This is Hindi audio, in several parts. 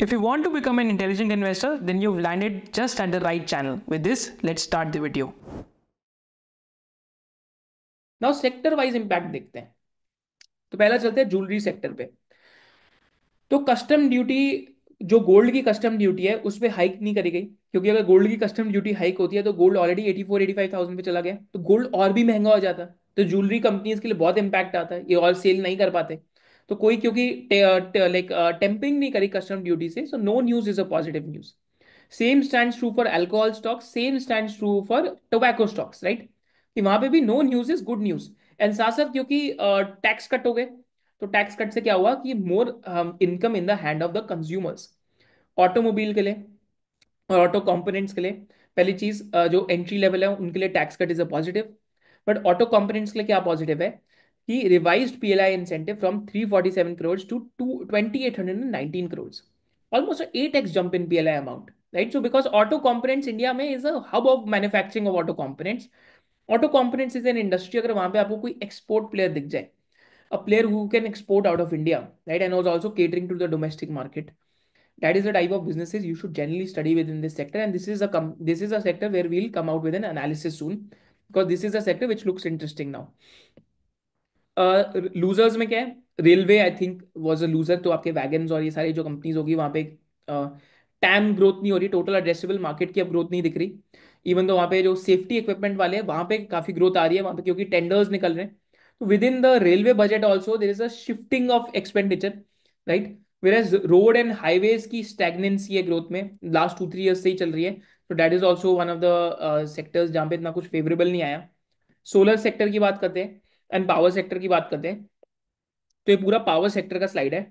If you want to become an intelligent investor, then you've landed just at the right channel. With this, let's start the video. Now sector wise impact देखते हैं। तो पहला चलते हैं ज्वेलरी सेक्टर पे। तो कस्टम ड्यूटी, जो गोल्ड की कस्टम ड्यूटी है उस पर हाइक नहीं करी गई, क्योंकि अगर गोल्ड की कस्टम ड्यूटी हाइक होती है तो गोल्ड ऑलरेडी 84-85,000 पे चला गया, तो गोल्ड और भी महंगा हो जाता। तो ज्वेलरी कंपनीज के लिए बहुत इंपैक्ट आता है, ये और सेल नहीं कर पाते। तो कोई क्योंकि लाइक टेम्परिंग नहीं करी कस्टम ड्यूटी से, so no news is a positive news. Same stands true for alcohol stocks, same stands true for tobacco stocks, right? कि वहां पे भी no news is good news. And साथ साथ क्योंकि टैक्स कट हो गए, तो टैक्स कट से क्या हुआ कि more income in the hand of the consumers. Automobile के लिए और ऑटो कंपोनेंट्स के लिए पहली चीज, जो एंट्री लेवल है उनके लिए tax cut is a positive. But auto components के लिए क्या पॉजिटिव है कि revised PLI incentive from 347 crore to 2819 crore, almost 8x jump in PLI amount, right? So because auto components India में is a hub of manufacturing of auto components. Auto components is an industry, अगर वहां पे आपको कोई एक्सपोर्ट प्लेयर दिख जाए, a player who can export out of India, right, and was also catering to the domestic market. That is the type of businesses you should generally study within this sector, and this is a sector where we'll come out with an analysis soon, because this is a sector which looks interesting now. Losers में क्या है? Railway I think was a loser. तो आपके वैगन्स और ये सारी जो कंपनीज होगी वहां पे टैम ग्रोथ नहीं हो रही, टोटल एड्रेसेबल मार्केट की अब ग्रोथ नहीं दिख रही। इवन तो वहां पे जो सेफ्टी इक्विपमेंट वाले हैं वहां पे काफी ग्रोथ आ रही है वहां पे, क्योंकि टेंडर्स निकल रहे हैं। तो within the railway budget also there is a shifting of expenditure, right? Where road and highways की स्टैग्नेंसी है ग्रोथ में, लास्ट 2-3 ईयर्स से ही चल रही है। तो that is also one of the sectors जहाँ पे इतना कुछ फेवरेबल नहीं आया। सोलर सेक्टर की बात करते हैं एंड पावर सेक्टर की बात करते हैं। तो ये पूरा पावर सेक्टर का स्लाइड है।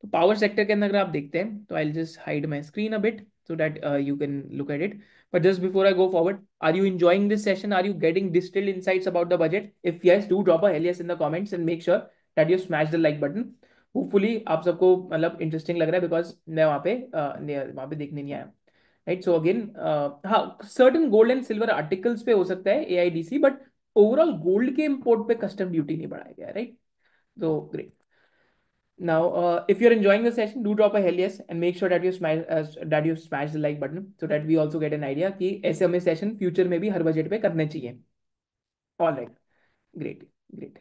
तो पावर सेक्टर के अंदर अगर आप देखते हैं तो I just hide my screen a bit so that you can look at it. But just before I go forward, are you enjoying this session? Are you getting distilled insights about the budget? If yes, do drop a hell yes in the comments and make sure that you smash the like button. Hopefully आप सबको मतलब इंटरेस्टिंग लग रहा है, बिकॉज मैं वहाँ पे देखने नहीं आया, राइट? सो अगेन, हाँ, certain gold and silver articles पे हो सकता है एआईडीसी, बट ओवरऑल गोल्ड के इम्पोर्ट पे कस्टम ड्यूटी नहीं बढ़ाया गया, राइट? तो great. Now, if you're enjoying the session, do drop a hell yes and make sure that you smash the like button so that we also get an idea कि ऐसे हमें सेशन फ्यूचर में भी हर बजट पे करने चाहिए। All right, great, great,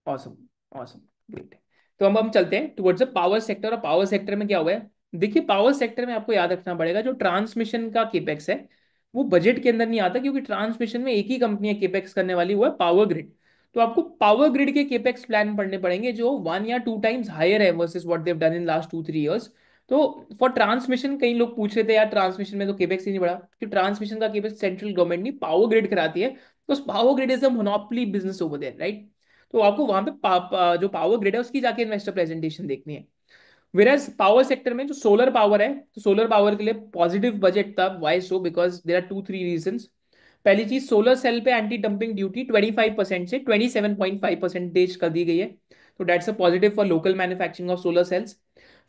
awesome, awesome, great. तो हम चलते हैं टुवर्ड्स द पावर सेक्टर। और पावर सेक्टर में क्या हुआ है? देखिए, पावर सेक्टर में आपको याद रखना पड़ेगा जो ट्रांसमिशन का केपेक्स है वो बजट के अंदर नहीं आता, क्योंकि ट्रांसमिशन में एक ही कंपनी है केपेक्स करने वाली, वो है पावर ग्रिड। तो आपको पावर ग्रिड के केपेक्स प्लान पढ़ने पड़ेंगे जो 1 या 2 टाइम्स हायर है versus what they've done in last 2-3 years. तो फॉर ट्रांसमिशन कई लोग पूछ रहे थे यार ट्रांसमिशन में तो केपेक्स ही नहीं बढ़ा, क्योंकि ट्रांसमिशन का केपेक्स सेंट्रल गवर्नमेंट नहीं पावर ग्रिड कराती है। तो power grid is a monopoly business over there, right? तो आपको वहां पे जो पावर ग्रिड है उसकी जाके इन्वेस्टर प्रेजेंटेशन देखनी है। वेरएज पावर सेक्टर में जो सोलर पावर है, तो सोलर पावर के लिए पॉजिटिव बजट था। Why so? Because there are 2-3 reasons. पहली चीज, सोलर सेल पे एंटी डंपिंग ड्यूटी 25% से 27.5% कर दी गई है। तो that's a positive for local manufacturing of solar cells.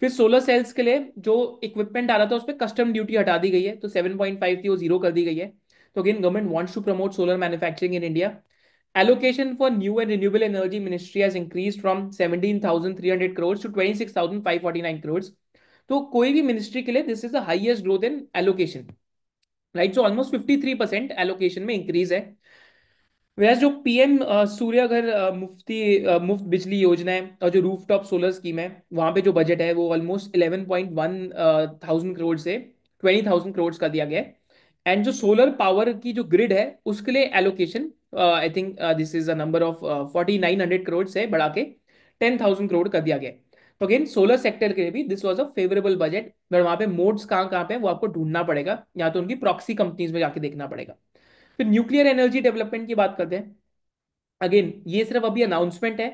फिर सोलर सेल्स के लिए जो इक्विपमेंट आ रहा था उस पर कस्टम ड्यूटी हटा दी गई है, तो 7.5 थी वो 0 कर दी गई है। तो again government wants to promote solar manufacturing in India. Allocation for new and renewable energy ministry has increased from 17,300 crores to 26,549 crores. तो कोई भी मिनिस्ट्री के लिए this is the highest growth in allocation, right? So almost 53% allocation में इंक्रीज है। वैसे जो पीएम सूर्य घर मुफ्त बिजली योजना है और जो रूफटॉप सोलर स्कीम है वहां पे जो बजट है वो ऑलमोस्ट 11.1 थाउजेंड करोड़ से 20,000 करोड़ का दिया गया है। एंड जो सोलर पावर की जो ग्रिड है उसके लिए allocation I think this is a number of 4,900 crore से बढ़ा के 10,000 करोड़ कर दिया गया है। तो अगेन सोलर सेक्टर के लिए भी this was a favourable budget. But वहां पे मोड्स कहाँ कहाँ पे हैं वो आपको ढूंढना पड़ेगा, या तो उनकी प्रॉक्सी कंपनीज में जाके देखना पड़ेगा। फिर न्यूक्लियर एनर्जी डेवलपमेंट की बात करते हैं। अगेन ये सिर्फ अभी अनाउंसमेंट है।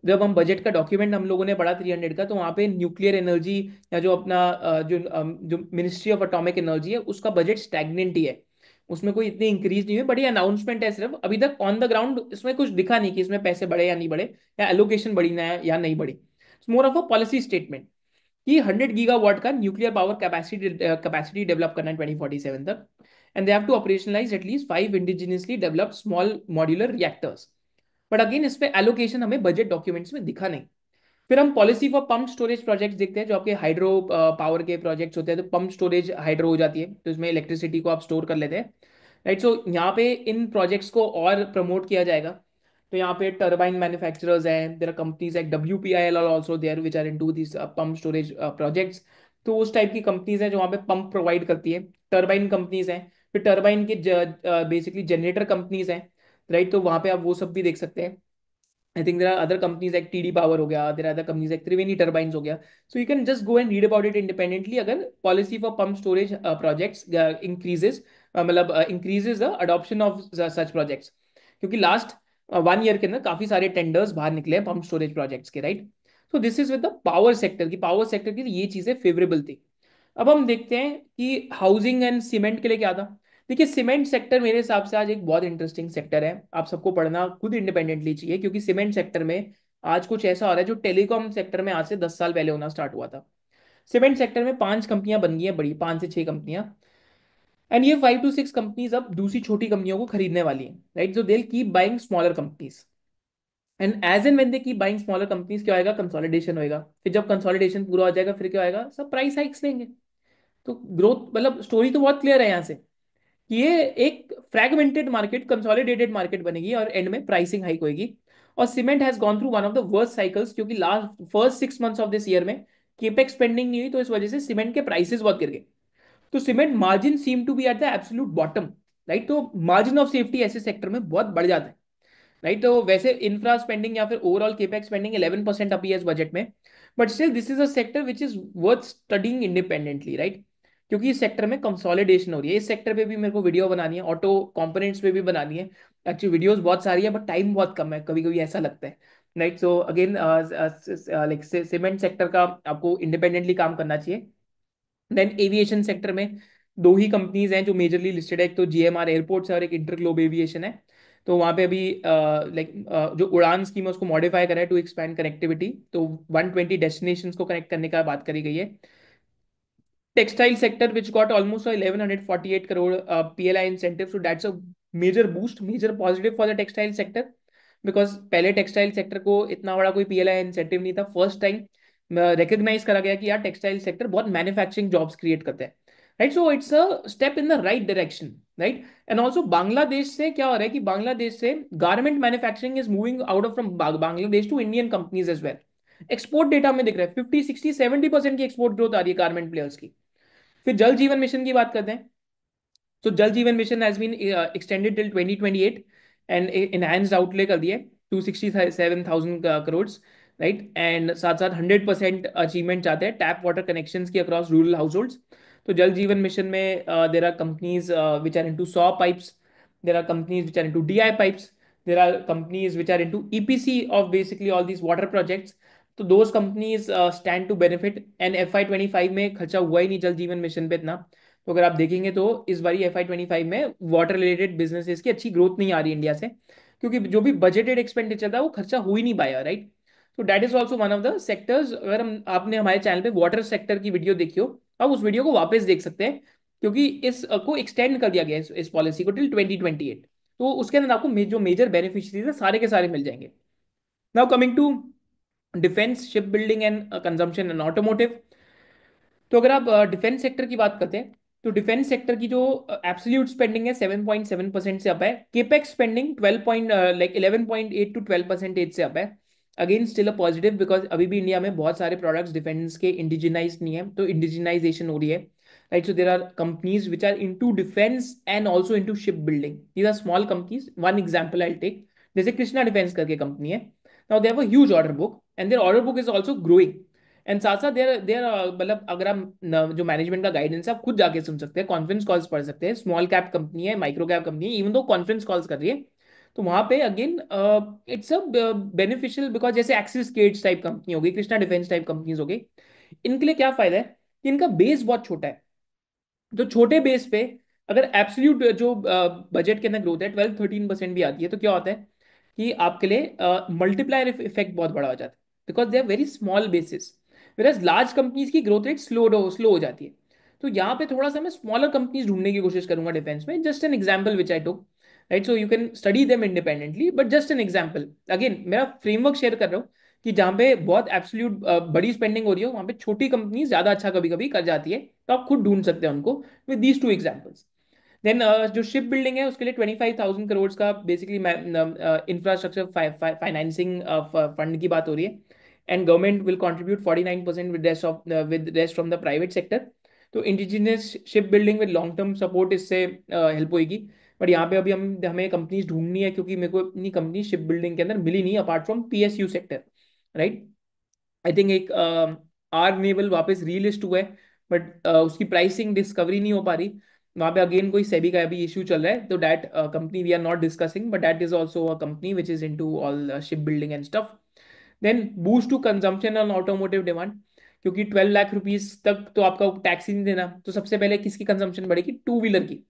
जब हम बजट का डॉक्यूमेंट हम लोगों ने पढ़ा 300 का, तो वहां पे न्यूक्लियर एनर्जी या जो अपना जो मिनिस्ट्री ऑफ एटॉमिक एनर्जी है उसका बजट स्टैग्नेंट ही है, उसमें कोई इतनी इंक्रीज नहीं हुई। बट ये अनाउंसमेंट है सिर्फ, अभी तक ऑन द ग्राउंड इसमें कुछ दिखा नहीं कि इसमें पैसे बढ़े या नहीं बढ़े, या एलोकेशन बढ़ी ना या नहीं बढ़ी। It's more of a policy statement कि 100 गीगावाट का न्यूक्लियर पावर कैपेसिटी डेवलप करना है 2047 तक। And they have to operationalise at least 5 indigenously developed small modular reactors. But again इस पे एलोकेशन हमें बजट डॉक्यूमेंट्स में दिखा नहीं। फिर हम policy for pump storage project देखते हैं, जो आपके हाइड्रो पावर के प्रोजेक्ट्स होते हैं। तो पंप स्टोरेज हाइड्रो हो जाती है, तो इसमें इलेक्ट्रिसिटी को आप स्टोर कर लेते हैं, राइट। सो यहाँ पे इन प्रोजेक्ट्स को और प्रमोट किया जाएगा। तो यहाँ पे टर्बाइन मैन्युफैक्चरर्स हैं, there are companies like WPIL are also there which are into this pump storage projects. तो उस टाइप की कंपनीज हैं जो वहाँ पे पंप प्रोवाइड करती है। टर्बाइन कंपनीज हैं, फिर टर्बाइन के बेसिकली जनरेटर कंपनीज हैं, राइट। तो वहाँ पे आप वो सब भी देख सकते हैं। I think there are other companies like TD Power हो गया, there are other companies like Triveni Turbines हो गया. So you can just go and read about it independently अगर policy for pump storage projects increases, मतलब increases the adoption of such projects. क्योंकि लास्ट 1 ईयर के अंदर काफी सारे टेंडर्स बाहर निकले हैं पंप स्टोरेज प्रोजेक्ट्स के, right. So this is with the power sector की, पावर सेक्टर की ये चीजें फेवरेबल थी। अब हम देखते हैं कि हाउसिंग एंड सीमेंट के लिए क्या था। देखिए, सीमेंट सेक्टर मेरे हिसाब से आज एक बहुत इंटरेस्टिंग सेक्टर है, आप सबको पढ़ना खुद इंडिपेंडेंटली चाहिए, क्योंकि सीमेंट सेक्टर में आज कुछ ऐसा हो रहा है जो टेलीकॉम सेक्टर में आज से 10 साल पहले होना स्टार्ट हुआ था। सीमेंट सेक्टर में 5 कंपनियां बन गई हैं, बड़ी 5 से 6 कंपनियां। एंड ये 5 to 6 कंपनीज अब दूसरी छोटी कंपनियों को खरीदने वाली हैं, right. So they will keep buying smaller companies, and as and when they keep buying smaller companies, क्या होगा, कंसोलिडेशन होएगा। फिर जब कंसोलिडेशन पूरा हो जाएगा, फिर क्या होएगा, सब प्राइस हाइक्स लेंगे। तो ग्रोथ, मतलब स्टोरी तो बहुत क्लियर है यहाँ से कि ये एक फ्रैगमेंटेड मार्केट, कंसोलिडेटेड मार्केट बनेगी और एंड में प्राइसिंग हाइक होगी। और cement has gone through one of the worst cycles, क्योंकि last first 6 months of this year में केपेक्स स्पेंडिंग नहीं हुई, तो इस वजह से सीमेंट के प्राइसेस बहुत गिर गए। तो cement margin seem to be at the absolute bottom, right. तो मार्जिन ऑफ सेफ्टी ऐसे सेक्टर में बहुत बढ़ जाता है, राइट। तो वैसे इंफ्रा स्पेंडिंग या फिर ओवरऑल केपेक्स स्पेंडिंग 11% अभी है इस बजट में, but still this is a sector which is worth studying independently, right. क्योंकि इस सेक्टर में कंसोलिडेशन हो रही है। इस सेक्टर पे भी मेरे को वीडियो बनानी है, ऑटो कंपोनेंट्स पे भी बनानी है। एक्चुअली वीडियोस बहुत सारी है, बट टाइम बहुत कम है, कभी कभी ऐसा लगता है, right. So again like cement sector का आपको इंडिपेंडेंटली काम करना चाहिए। देन एविएशन सेक्टर में दो ही कंपनीज हैं जो मेजरली लिस्टेड है, एक तो GMR एयरपोर्ट्स है और एक इंटरग्लोब एविएशन है। तो वहाँ पे अभी लाइक जो उड़ान स्कीम है उसको मॉडिफाई करा है टू एक्सपैंड कनेक्टिविटी, तो 120 डेस्टिनेशंस को कनेक्ट करने का बात करी गई है। Textile sector which got almost 1148 crore PLI incentive, so that's a major boost, major positive for the textile sector, because पहले टेक्सटाइल सेक्टर को इतना बड़ा कोई PLI इंसेंटिव नहीं था। फर्स्ट टाइम रिकग्नाइज करा गया कि यार टेक्सटाइल सेक्टर बहुत मैन्युफैक्चरिंग जॉब्स क्रिएट करता है, right. So it's a step in the right direction, right. And also Bangladesh से क्या हो रहा है कि बांग्लादेश से garment manufacturing is moving out of from Bangladesh to Indian companies as well. Export data में दिख रहा है 50 60 70% की एक्सपोर्ट ग्रोथ आ रही है गारमेंट प्लेयर्स की। फिर जल जीवन मिशन की बात करते हैं। तो Jal Jeevan mission has been extended till 2028 and enhanced outlay कर दिए 267,000 करोड़, राइट। एंड साथ साथ 100% अचीवमेंट चाहते हैं टैप वाटर कनेक्शंस की अक्रॉस रूरल हाउस होल्ड्स। तो जल जीवन मिशन में there are companies which are into सॉ pipes, there are companies which are into DI pipes, there are companies which are into EPC of basically all these water projects. तो those companies stand to benefit. And FY 25 में खर्चा हुआ ही नहीं जल जीवन मिशन पे इतना। तो अगर आप देखेंगे तो इस बारी FY 25 में वाटर रिलेटेड बिजनेसेस की अच्छी ग्रोथ नहीं आ रही इंडिया से, क्योंकि जो भी बजटेड एक्सपेंडिचर था वो खर्चा हो ही नहीं पाया, राइट। तो that is also one of the sectors. अगर हम आपने हमारे चैनल पे वाटर सेक्टर की वीडियो देखी हो, आप उस वीडियो को वापस देख सकते हैं, क्योंकि इस को एक्सटेंड कर दिया गया है इस पॉलिसी को टिल 2028। तो उसके अंदर आपको जो मेजर बेनिफिशरीज है सारे के सारे मिल जाएंगे। Now coming to defence, ship building and consumption and automotive. तो अगर आप डिफेंस सेक्टर की बात करते हैं, तो डिफेंस सेक्टर की जो एब्सोल्यूट स्पेंडिंग है 7.7% से अप है। केपेक्स स्पेंडिंग 11.8 to 12% से अप है। Again still a positive, because अभी भी इंडिया में बहुत सारे प्रोडक्ट्स डिफेंस के इंडिजिनाइज नहीं है, तो इंडिजिनाइजेशन हो रही है, right. So there are companies which are into defence and also into ship building. These are small companies. One example I take, जैसे कृष्णा डिफेंस करके कंपनी है। Now they have a huge order book and their order book is also growing. एंड साथ साथ देर मतलब अगर हम जो मैनेजमेंट का गाइडेंस है आप खुद जाके सुन सकते हैं, कॉन्फ्रेंस कॉल्स पढ़ सकते हैं। स्मॉल कैप कंपनी है, माइक्रो कैप कंपनी है, इवन दो कॉन्फ्रेंस कॉल्स कर रही है। तो वहां पे again it's a beneficial, because जैसे एक्सिस गेट्स टाइप कंपनी होगी, कृष्णा डिफेंस टाइप कंपनीज होगी, इनके लिए क्या फायदा है कि इनका बेस बहुत छोटा है। तो छोटे बेस पे अगर एब्सोल्यूट जो बजट के अंदर ग्रोथ है 12-13% भी आती है, तो क्या होता है कि आपके लिए मल्टीप्लायर इफेक्ट बहुत बड़ा हो जाता है, because they are very small basis. Versus large companies की ग्रोथ रेट स्लो हो जाती है। तो यहाँ पे थोड़ा सा मैं स्मॉलर कंपनीज ढूंढने की कोशिश करूंगा डिफेंस में। Just an example which I took, right. So you can study them independently, but just an example. Again मेरा फ्रेमवर्क शेयर कर रहा हूँ कि जहाँ पे बहुत एब्सोल्यूट बड़ी स्पेंडिंग हो रही हो, वहाँ पे छोटी कंपनी ज़्यादा अच्छा कभी कभी कर जाती है, तो आप खुद ढूंढ सकते हैं उनको with these two examples. Then जो शिप बिल्डिंग है उसके लिए 25,000 करोड़ का बेसिकली इंफ्रास्ट्रक्चर फाइनेंसिंग फंड की बात हो रही है, and government will contribute 49% with rest from the private sector. तो indigenous ship building with long term support इससे हेल्प होगी। बट यहाँ पे अभी हमें कंपनीज ढूंढनी है, क्योंकि मेरे को इतनी कंपनी शिप बिल्डिंग के अंदर मिली नहीं apart from PSU sector, right. I think एक आर नेवल वापस रीलिस्ट हुआ है, बट उसकी प्राइसिंग डिस्कवरी नहीं हो पा रही। वहाँ पे अगेन कोई सेबी का अभी इशू चल रहा है, तो that company we are not discussing, but that is also a company which is into all ship building and stuff. Then boost to consumption on automotive demand, क्योंकि 12 लाख रुपीज तक तो आपका टैक्स ही नहीं देना, तो सबसे पहले किसकी कंजम्पशन बढ़ेगी? टू व्हीलर की।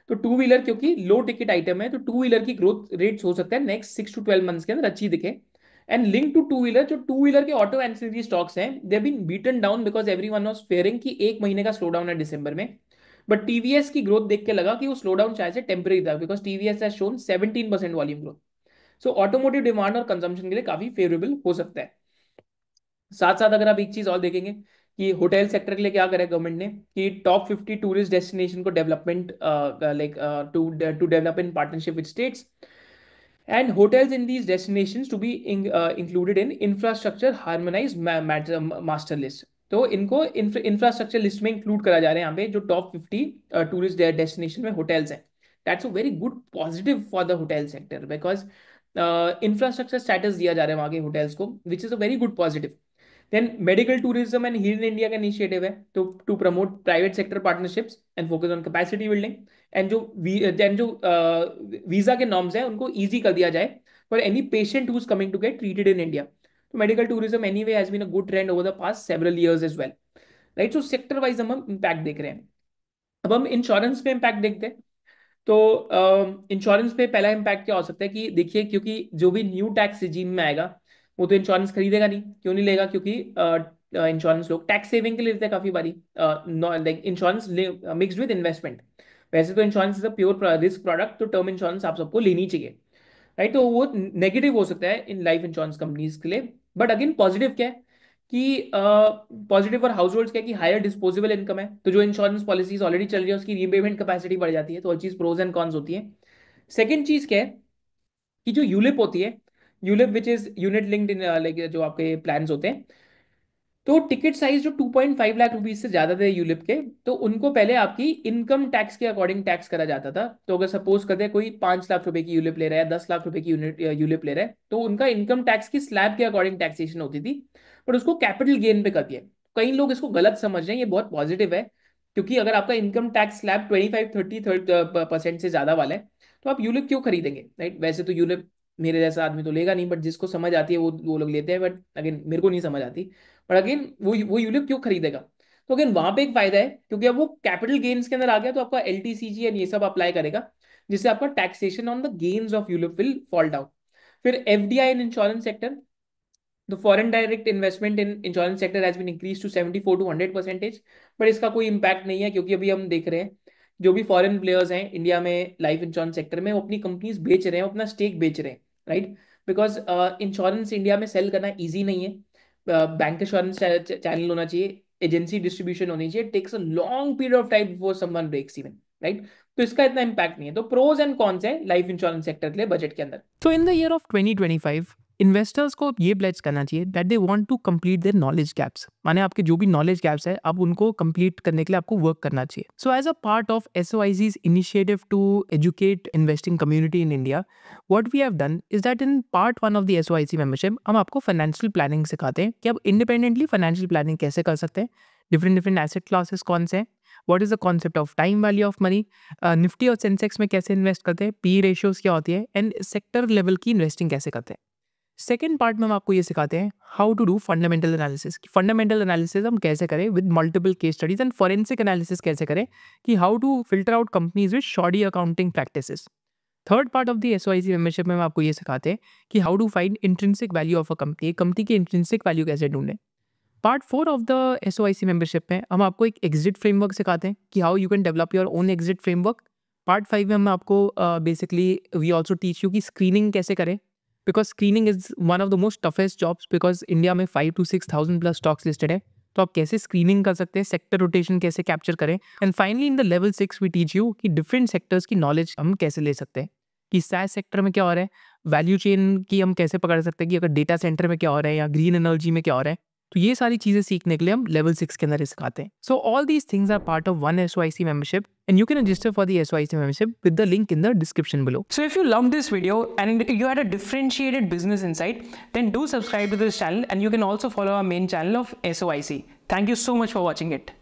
तो टू व्हीलर क्योंकि लो टिकट आइटम है, तो टू व्हीलर की ग्रोथ रेट्स हो सकता है नेक्स्ट 6 to 12 मंथ्स के अंदर अच्छी दिखे। And link to two wheeler, जो टू व्हीलर के ऑटो एंसिलरी स्टॉक्स हैं, they been beaten down because everyone was fearing कि एक महीने का स्लो डाउन है दिसंबर में। बट टीवीएस की ग्रोथ देख के लगा कि वो स्लो डाउन शायद से टेम्पररी था, because TVS has shown 17% volume growth. So automotive demand और कंजम्पशन के लिए काफी फेवरेबल हो सकता है। साथ साथ अगर आप एक चीज और देखेंगे कि होटल सेक्टर के लिए क्या करें गवर्नमेंट ने, कि टॉप 50 टूरिस्ट डेस्टिनेशन को development like to develop in partnership with states and hotels in these destinations to be included in infrastructure harmonized master list। तो इनको इंफ्रास्ट्रक्चर लिस्ट में इंक्लूड करा जा रहा है यहाँ पे, जो टॉप 50 टूरिस्ट डेस्टिनेशन में होटल्स हैं। That's a very good positive for the hotel sector, because infrastructure status दिया जा रहा है वहाँ के होटल्स को, which is a very good positive. Then medical tourism and heal India का इनिशिएटिव है तो to promote private sector partnerships and focus on capacity building. And जो वीजा के नॉर्म्स हैं उनको इजी कर दिया जाए for any patient who is coming to get treated in India. तो medical tourism anyway has been a good trend over the past several years as well, right. So sector wise हम इम्पैक्ट देख रहे हैं। अब हम इंश्योरेंस पे इम्पैक्ट देखते हैं। तो इंश्योरेंस पे पहला इम्पैक्ट क्या हो सकता है कि देखिए, क्योंकि जो भी न्यू टैक्स रिजीम में आएगा वो तो इंश्योरेंस खरीदेगा नहीं। क्यों नहीं लेगा? क्योंकि इंश्योरेंस लोग टैक्स सेविंग के लिए लेते हैं काफी बारी, like insurance mixed with investment. वैसे तो insurance is a pure risk product, तो टर्म इंश्योरेंस आप सबको लेनी चाहिए, राइट। तो वो नेगेटिव हो सकता है इन लाइफ इंश्योरेंस कंपनीज के लिए। बट अगेन पॉजिटिव क्या है कि पॉजिटिव फॉर हाउस होल्ड्स क्या है कि हायर डिस्पोजेबल इनकम है, तो जो इंश्योरेंस पॉलिसीज ऑलरेडी चल रही है उसकी रीपेमेंट कैपेसिटी बढ़ जाती है, तो हर चीज प्रोज एंड कॉन्स होती है। सेकेंड चीज क्या है कि जो यूलिप होती है, ULIP which is unit linked in, like जो आपके प्लान्स होते हैं, तो टिकट साइज जो 2.5 लाख रुपीज से ज्यादा थे यूलिप के, तो उनको पहले आपकी इनकम टैक्स के अकॉर्डिंग टैक्स करा जाता था। तो अगर सपोज करते हैं कोई 5 लाख रुपए की यूलिप ले रहा है, 10 लाख रुपए की यूनिट यूलिप ले रहा है, तो उनका इनकम टैक्स की स्लैब के अकॉर्डिंग टैक्सेशन होती थी, पर उसको कैपिटल गेन पे कर दिया। कई लोग इसको गलत समझ रहे हैं, ये बहुत पॉजिटिव है, क्योंकि अगर आपका इनकम टैक्स स्लैब 25-30% से ज्यादा वाला है, तो आप यूलिप क्यों खरीदेंगे, राइट। वैसे तो यूलिप मेरे जैसा आदमी तो लेगा नहीं, बट जिसको समझ आती है वो लोग लेते हैं, बट अगेन मेरे को नहीं समझ आती। पर अगेन वो यूलिप क्यों खरीदेगा? तो अगेन वहां पे एक फायदा है, क्योंकि अब वो कैपिटल गेन्स के अंदर आ गया, तो आपका LTCG एंड ये सब अप्लाई करेगा, जिससे आपका taxation on the gains of ULIP will fall down. फिर FDI in insurance sector, the foreign direct investment in insurance sector has been increased to 74 to 100%, but इसका कोई इम्पैक्ट नहीं है, क्योंकि अभी हम देख रहे हैं जो भी फॉरेन प्लेयर्स हैं इंडिया में लाइफ इंश्योरेंस सेक्टर में, वो अपनी कंपनीज बेच रहे हैं, अपना स्टेक बेच रहे हैं, राइट। बिकॉज इंश्योरेंस इंडिया में सेल करना ईजी नहीं है। बैंक इंश्योरेंस चैनल होना चाहिए, एजेंसी डिस्ट्रीब्यूशन होनी चाहिए, takes a long period of time before someone breaks even, right. तो इसका इतना इम्पैक्ट नहीं है। तो प्रोज एंड कॉन्स है लाइफ इंश्योरेंस सेक्टर के लिए बजट के अंदर। So in the year of 2025 investors को ये प्लेज करना चाहिए that they want to complete their knowledge gaps, माने आपके जो भी नॉलेज गैप्स है अब उनको कंप्लीट करने के लिए आपको वर्क करना चाहिए। So as a part of SOIC's initiative to educate investing community in India, what we have done is that in part 1 of the SOIC membership हम आपको फाइनेंशियल प्लानिंग सिखाते हैं कि आप इंडिपेंडेंटली फाइनेंशियल प्लानिंग कैसे कर सकते हैं, डिफरेंट एसेट क्लासेस कौन से हैं, what is the concept of time value of money, Nifty और सेंसेक्स में कैसे इन्वेस्ट करते हैं, पी रेशियोज क्या होती है, एंड सेक्टर लेवल की इन्वेस्टिंग कैसे करते हैं। सेकेंड पार्ट में हम आपको ये सिखाते हैं how to do fundamental analysis, fundamental analysis हम कैसे करें with multiple case studies, and forensic analysis कैसे करें कि how to filter out companies with shoddy accounting practices. Third part of the SOIC membership में हम आपको ये सिखाते हैं कि how to find intrinsic value of a company, company की इंट्रिंसिक वैल्यू कैसे ढूंढें। Part 4 of the SOIC membership में हम आपको एक एग्जिट फ्रेमवर्क सिखाते हैं कि how you can develop your own exit framework. Part 5 में हम आपको basically we also teach you कि स्क्रीनिंग कैसे करें, because screening is one of the most toughest jobs, because India में 5,000 to 6,000 प्लस स्टॉक्स लिस्टेड है. तो आप कैसे स्क्रीनिंग कर सकते हैं, सेक्टर रोटेशन कैसे कैप्चर करें. And finally in the level 6 we teach you कि डिफरेंट सेक्टर्स की नॉलेज हम कैसे ले सकते हैं, कि SaaS सेक्टर में क्या हो रहा है, वैल्यू चेन की हम कैसे पकड़ सकते हैं, कि अगर डेटा सेंटर में क्या हो रहा है या ग्रीन एनर्जी में क्या हो रहा है. तो ये सारी चीज़ें सीखने के लिए हम लेवल 6 के अंदर सिखाते हैं. So all these things are part of one SOIC membership and you can register for the SOIC membership with the link in the description below. So if you loved this video and you had a differentiated business insight, then do subscribe to this channel, and you can also follow our main channel of SOIC. Thank you so much for watching it.